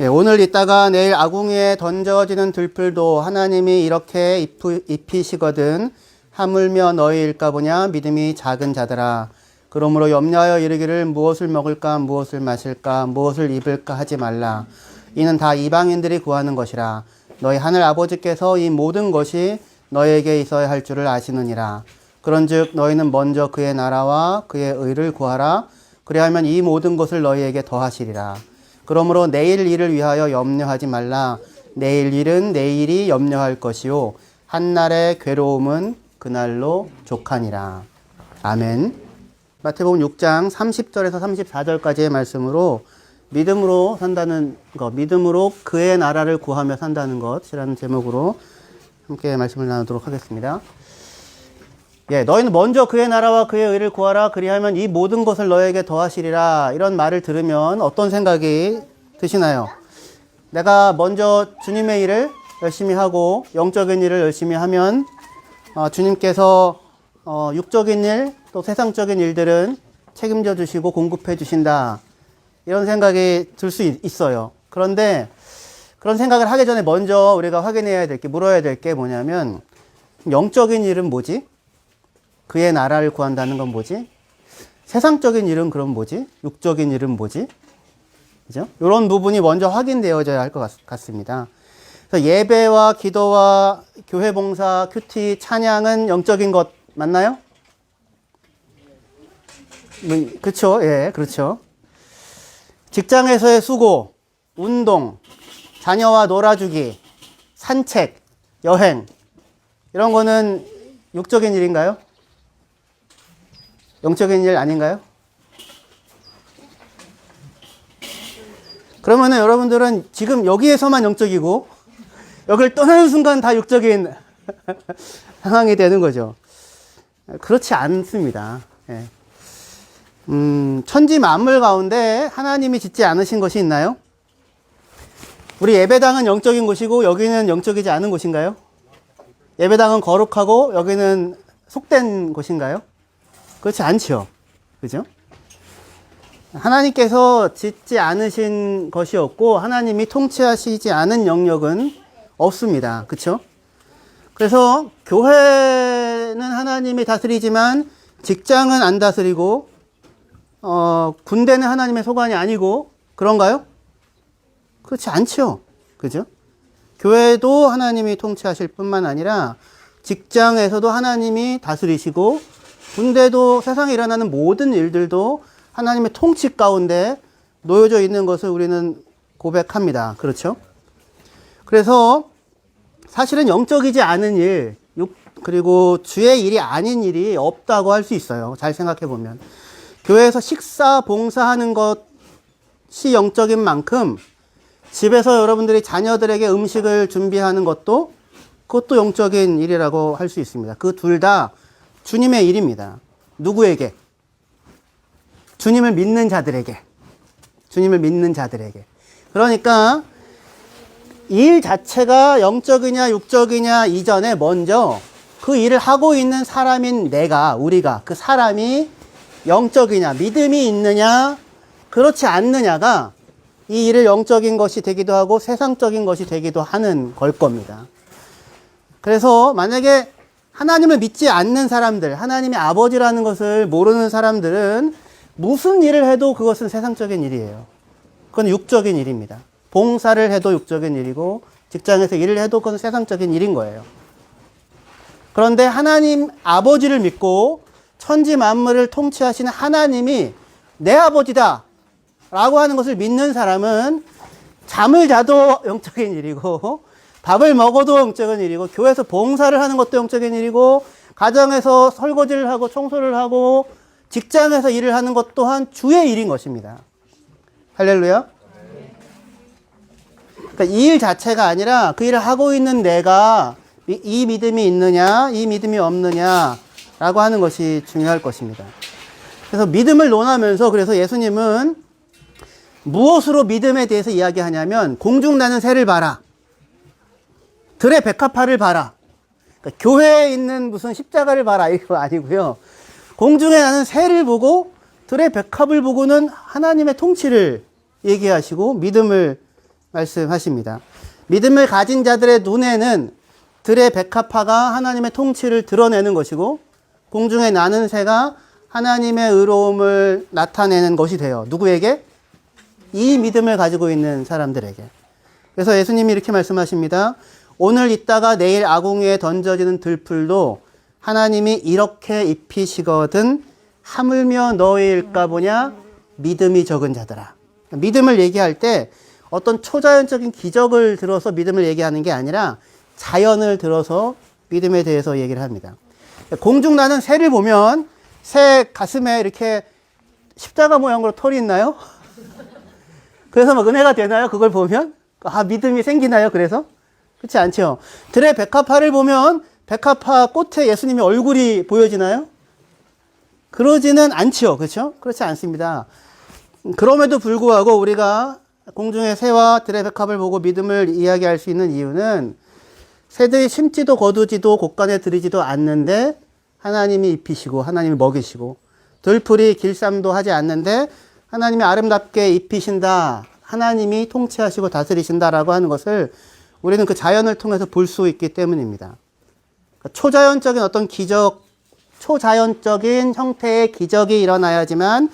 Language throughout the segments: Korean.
예, 오늘 있다가 내일 아궁이에 던져지는 들풀도 하나님이 이렇게 입히시거든 하물며 너희일까 보냐 믿음이 작은 자들아. 그러므로 염려하여 이르기를 무엇을 먹을까 무엇을 마실까 무엇을 입을까 하지 말라. 이는 다 이방인들이 구하는 것이라. 너희 하늘 아버지께서 이 모든 것이 너희에게 있어야 할 줄을 아시느니라. 그런즉 너희는 먼저 그의 나라와 그의 의를 구하라. 그리하면 이 모든 것을 너희에게 더하시리라. 그러므로 내일 일을 위하여 염려하지 말라. 내일 일은 내일이 염려할 것이요 한날의 괴로움은 그날로 족하니라. 아멘. 마태복음 6장 30절에서 34절까지의 말씀으로 믿음으로 산다는 것, 믿음으로 그의 나라를 구하며 산다는 것이라는 제목으로 함께 말씀을 나누도록 하겠습니다. 예, 너희는 먼저 그의 나라와 그의 의를 구하라. 그리하면 이 모든 것을 너에게 더하시리라. 이런 말을 들으면 어떤 생각이 드시나요? 내가 먼저 주님의 일을 열심히 하고 영적인 일을 열심히 하면 주님께서 육적인 일, 또 세상적인 일들은 책임져 주시고 공급해 주신다. 이런 생각이 들 수 있어요. 그런데 그런 생각을 하기 전에 먼저 우리가 확인해야 될 게, 물어야 될 게 뭐냐면 영적인 일은 뭐지? 그의 나라를 구한다는 건 뭐지? 세상적인 일은 그럼 뭐지? 육적인 일은 뭐지? 그죠? 이런 부분이 먼저 확인되어져야 할 것 같습니다. 그래서 예배와 기도와 교회 봉사, 큐티, 찬양은 영적인 것 맞나요? 그렇죠. 예, 그렇죠. 직장에서의 수고, 운동, 자녀와 놀아주기, 산책, 여행 이런 거는 육적인 일인가요? 영적인 일 아닌가요? 그러면은 여러분들은 지금 여기에서만 영적이고 여기를 떠나는 순간 다 육적인 상황이 되는 거죠. 그렇지 않습니다. 예. 천지 만물 가운데 하나님이 짓지 않으신 것이 있나요? 우리 예배당은 영적인 곳이고 여기는 영적이지 않은 곳인가요? 예배당은 거룩하고 여기는 속된 곳인가요? 그렇지 않죠. 그죠? 하나님께서 짓지 않으신 것이 없고 하나님이 통치하시지 않은 영역은 없습니다. 그렇죠? 그래서 교회는 하나님이 다스리지만 직장은 안 다스리고 군대는 하나님의 소관이 아니고 그런가요? 그렇지 않죠. 그죠? 교회도 하나님이 통치하실 뿐만 아니라 직장에서도 하나님이 다스리시고 군대도 세상에 일어나는 모든 일들도 하나님의 통치 가운데 놓여져 있는 것을 우리는 고백합니다. 그렇죠? 그래서 사실은 영적이지 않은 일, 그리고 주의 일이 아닌 일이 없다고 할 수 있어요. 잘 생각해 보면. 교회에서 식사, 봉사하는 것이 영적인 만큼 집에서 여러분들이 자녀들에게 음식을 준비하는 것도 그것도 영적인 일이라고 할 수 있습니다. 그 둘 다 주님의 일입니다. 누구에게? 주님을 믿는 자들에게. 주님을 믿는 자들에게. 그러니까 일 자체가 영적이냐 육적이냐 이전에 먼저 그 일을 하고 있는 사람인 내가, 우리가, 그 사람이 영적이냐, 믿음이 있느냐, 그렇지 않느냐가 이 일을 영적인 것이 되기도 하고 세상적인 것이 되기도 하는 걸 겁니다. 그래서 만약에 하나님을 믿지 않는 사람들, 하나님이 아버지라는 것을 모르는 사람들은 무슨 일을 해도 그것은 세상적인 일이에요. 그건 육적인 일입니다. 봉사를 해도 육적인 일이고 직장에서 일을 해도 그건 세상적인 일인 거예요. 그런데 하나님 아버지를 믿고 천지 만물을 통치하시는 하나님이 내 아버지다 라고 하는 것을 믿는 사람은 잠을 자도 영적인 일이고 밥을 먹어도 영적인 일이고 교회에서 봉사를 하는 것도 영적인 일이고 가정에서 설거지를 하고 청소를 하고 직장에서 일을 하는 것 또한 주의 일인 것입니다. 할렐루야. 그러니까 이 일 자체가 아니라 그 일을 하고 있는 내가 이 믿음이 있느냐 이 믿음이 없느냐 라고 하는 것이 중요할 것입니다. 그래서 믿음을 논하면서 그래서 예수님은 무엇으로 믿음에 대해서 이야기하냐면 공중 나는 새를 봐라. 들의 백합화를 봐라. 그러니까 교회에 있는 무슨 십자가를 봐라 이거 아니고요. 공중에 나는 새를 보고 들의 백합을 보고는 하나님의 통치를 얘기하시고 믿음을 말씀하십니다. 믿음을 가진 자들의 눈에는 들의 백합화가 하나님의 통치를 드러내는 것이고 공중에 나는 새가 하나님의 의로움을 나타내는 것이 돼요. 누구에게? 이 믿음을 가지고 있는 사람들에게. 그래서 예수님이 이렇게 말씀하십니다. 오늘 있다가 내일 아궁이에 던져지는 들풀도 하나님이 이렇게 입히시거든 하물며 너희일까 보냐 믿음이 적은 자들아. 믿음을 얘기할 때 어떤 초자연적인 기적을 들어서 믿음을 얘기하는 게 아니라 자연을 들어서 믿음에 대해서 얘기를 합니다. 공중 나는 새를 보면 새 가슴에 이렇게 십자가 모양으로 털이 있나요? 그래서 막 은혜가 되나요? 그걸 보면? 믿음이 생기나요? 그래서? 그렇지 않죠. 들의 백합화를 보면 백합화 꽃에 예수님의 얼굴이 보여지나요? 그러지는 않죠. 그렇죠? 그렇지 않습니다. 그럼에도 불구하고 우리가 공중의 새와 들의 백합을 보고 믿음을 이야기할 수 있는 이유는 새들이 심지도 거두지도 곳간에 들이지도 않는데 하나님이 입히시고 하나님이 먹이시고 들풀이 길쌈도 하지 않는데 하나님이 아름답게 입히신다. 하나님이 통치하시고 다스리신다라고 하는 것을 우리는 그 자연을 통해서 볼 수 있기 때문입니다. 초자연적인 어떤 기적, 초자연적인 형태의 기적이 일어나야지만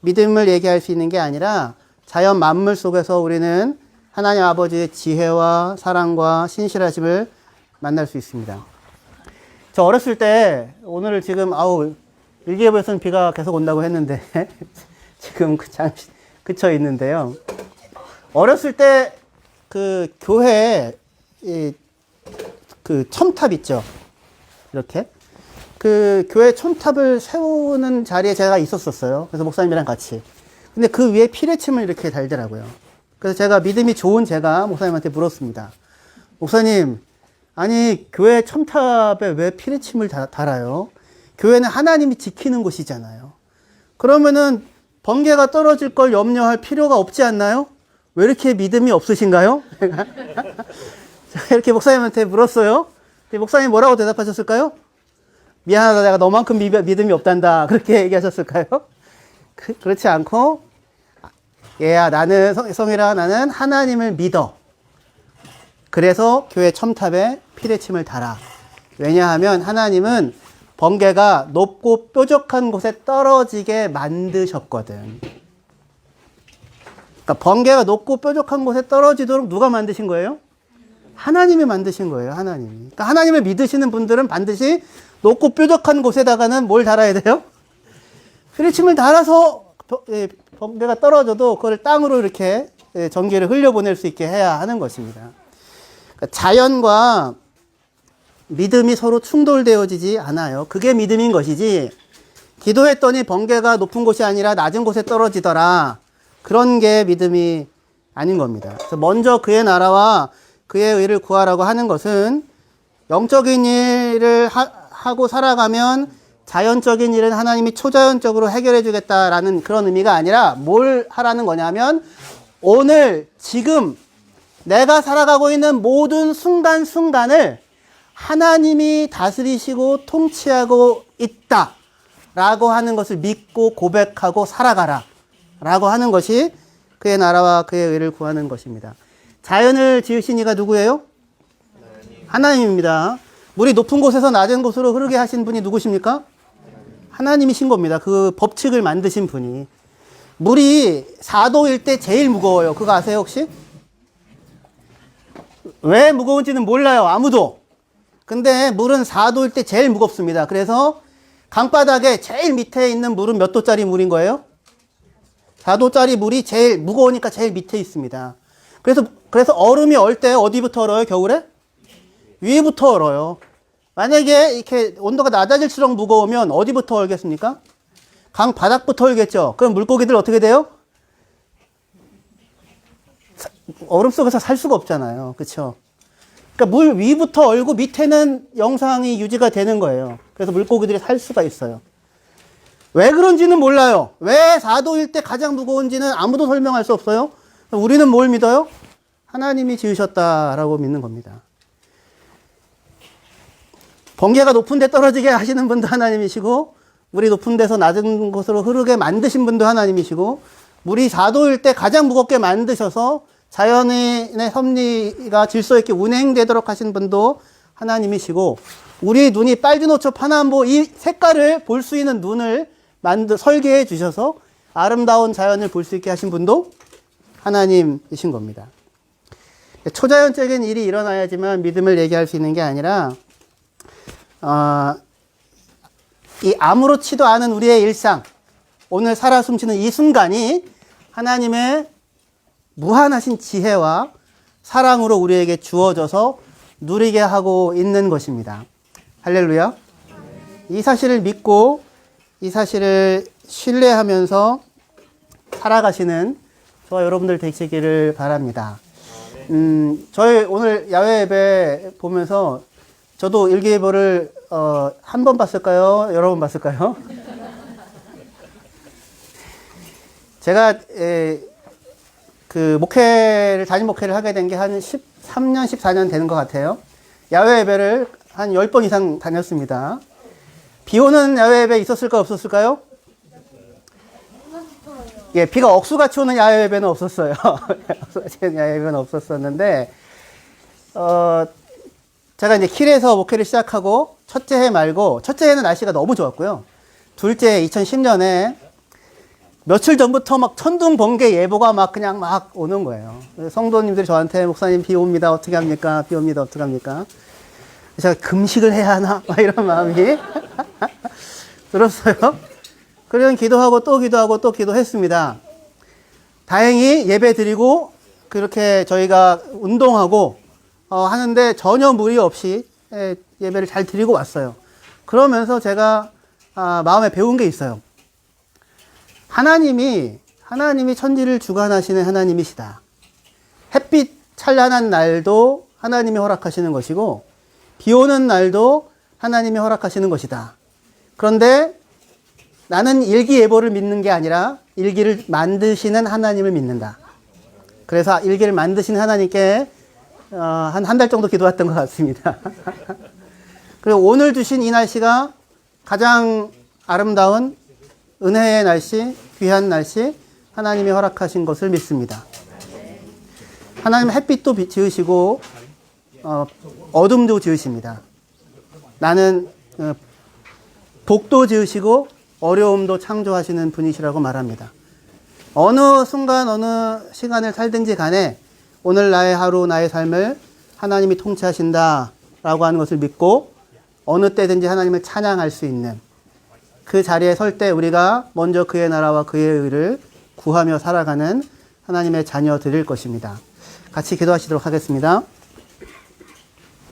믿음을 얘기할 수 있는 게 아니라 자연 만물 속에서 우리는 하나님 아버지의 지혜와 사랑과 신실하심을 만날 수 있습니다. 저 어렸을 때 오늘 지금 일기예보에서는 비가 계속 온다고 했는데 지금 잠시 그쳐 있는데요. 어렸을 때 그 교회에 그 첨탑 있죠. 이렇게 그 교회 첨탑을 세우는 자리에 제가 있었었어요. 그래서 목사님이랑 같이. 근데 그 위에 피레침을 이렇게 달더라고요. 그래서 제가 믿음이 좋은 제가 목사님한테 물었습니다. 목사님, 아니 교회 첨탑에 왜 피레침을 달아요? 교회는 하나님이 지키는 곳이잖아요. 그러면은 번개가 떨어질 걸 염려할 필요가 없지 않나요? 왜 이렇게 믿음이 없으신가요? 이렇게 목사님한테 물었어요. 목사님 뭐라고 대답하셨을까요? 미안하다, 내가 너만큼 믿음이 없단다. 그렇게 얘기하셨을까요? 그렇지 않고, 얘야, 나는, 성일아, 나는 하나님을 믿어. 그래서 교회 첨탑에 피레침을 달아. 왜냐하면 하나님은 번개가 높고 뾰족한 곳에 떨어지게 만드셨거든. 그러니까 번개가 높고 뾰족한 곳에 떨어지도록 누가 만드신 거예요? 하나님이 만드신 거예요, 하나님이. 그러니까 하나님을 믿으시는 분들은 반드시 높고 뾰족한 곳에다가는 뭘 달아야 돼요? 피레침을 달아서 번개가 떨어져도 그걸 땅으로 이렇게 전기를 흘려보낼 수 있게 해야 하는 것입니다. 그러니까 자연과 믿음이 서로 충돌되어지지 않아요. 그게 믿음인 것이지, 기도했더니 번개가 높은 곳이 아니라 낮은 곳에 떨어지더라. 그런 게 믿음이 아닌 겁니다. 그래서 먼저 그의 나라와 그의 의를 구하라고 하는 것은 영적인 일을 하고 살아가면 자연적인 일은 하나님이 초자연적으로 해결해 주겠다라는 그런 의미가 아니라 뭘 하라는 거냐면 오늘 지금 내가 살아가고 있는 모든 순간순간을 하나님이 다스리시고 통치하고 있다라고 하는 것을 믿고 고백하고 살아가라 라고 하는 것이 그의 나라와 그의 의를 구하는 것입니다. 자연을 지으신 이가 누구예요? 하나님입니다. 물이 높은 곳에서 낮은 곳으로 흐르게 하신 분이 누구십니까? 하나님이신 겁니다. 그 법칙을 만드신 분이. 물이 4도일 때 제일 무거워요. 그거 아세요 혹시? 왜 무거운지는 몰라요. 아무도. 근데 물은 4도일 때 제일 무겁습니다. 그래서 강바닥에 제일 밑에 있는 물은 몇 도짜리 물인 거예요? 4도짜리 물이 제일 무거우니까 제일 밑에 있습니다. 그래서 얼음이 얼 때 어디부터 얼어요? 겨울에? 위부터 얼어요. 만약에 이렇게 온도가 낮아질수록 무거우면 어디부터 얼겠습니까? 강 바닥부터 얼겠죠. 그럼 물고기들 어떻게 돼요? 얼음 속에서 살 수가 없잖아요. 그렇죠? 그러니까 물 위부터 얼고 밑에는 영상이 유지가 되는 거예요. 그래서 물고기들이 살 수가 있어요. 왜 그런지는 몰라요. 왜 4도일 때 가장 무거운지는 아무도 설명할 수 없어요. 우리는 뭘 믿어요? 하나님이 지으셨다라고 믿는 겁니다. 번개가 높은 데 떨어지게 하시는 분도 하나님이시고, 물이 높은 데서 낮은 곳으로 흐르게 만드신 분도 하나님이시고, 물이 4도일 때 가장 무겁게 만드셔서 자연의 섭리가 질서 있게 운행되도록 하신 분도 하나님이시고, 우리 눈이 빨주노초 파남보 이 색깔을 볼 수 있는 눈을 설계해 주셔서 아름다운 자연을 볼 수 있게 하신 분도 하나님이신 겁니다. 초자연적인 일이 일어나야지만 믿음을 얘기할 수 있는 게 아니라, 이 아무렇지도 않은 우리의 일상, 오늘 살아 숨쉬는 이 순간이 하나님의 무한하신 지혜와 사랑으로 우리에게 주어져서 누리게 하고 있는 것입니다. 할렐루야. 이 사실을 믿고 이 사실을 신뢰하면서 살아가시는 저와 여러분들 되시기를 바랍니다. 저희 오늘 야외 예배 보면서 저도 일기예보를 한 번 봤을까요? 여러 번 봤을까요? 제가 그 담임 목회를 하게 된 게 한 13년, 14년 되는 것 같아요. 야외 예배를 한 10번 이상 다녔습니다. 비 오는 야외 예배 있었을까요? 없었을까요? 예, 비가 억수같이 오는 야외 예배는 없었어요. 억수같이 오는 야외 예배는 없었었는데, 제가 이제 킬에서 목회를 시작하고, 첫째 해 말고, 첫째 해는 날씨가 너무 좋았고요. 둘째 해 2010년에 며칠 전부터 막 천둥 번개 예보가 막 그냥 막 오는 거예요. 성도님들이 저한테 목사님 비 옵니다. 어떻게 합니까? 비 옵니다. 어떻게 합니까? 제가 금식을 해야 하나? 막 이런 마음이 들었어요. 그런 기도하고 또 기도하고 또 기도했습니다. 다행히 예배 드리고 그렇게 저희가 운동하고 하는데 전혀 무리 없이 예배를 잘 드리고 왔어요. 그러면서 제가 마음에 배운 게 있어요. 하나님이 천지를 주관하시는 하나님이시다. 햇빛 찬란한 날도 하나님이 허락하시는 것이고 비 오는 날도 하나님이 허락하시는 것이다. 그런데 나는 일기예보를 믿는 게 아니라 일기를 만드시는 하나님을 믿는다. 그래서 일기를 만드신 하나님께 한 달 정도 기도했던 것 같습니다. 그리고 오늘 주신 이 날씨가 가장 아름다운 은혜의 날씨, 귀한 날씨, 하나님이 허락하신 것을 믿습니다. 하나님 햇빛도 지으시고 어둠도 지으십니다. 나는 복도 지으시고 어려움도 창조하시는 분이시라고 말합니다. 어느 순간 어느 시간을 살든지 간에 오늘 나의 하루 나의 삶을 하나님이 통치하신다 라고 하는 것을 믿고 어느 때든지 하나님을 찬양할 수 있는 그 자리에 설 때 우리가 먼저 그의 나라와 그의 의를 구하며 살아가는 하나님의 자녀들일 것입니다. 같이 기도하시도록 하겠습니다.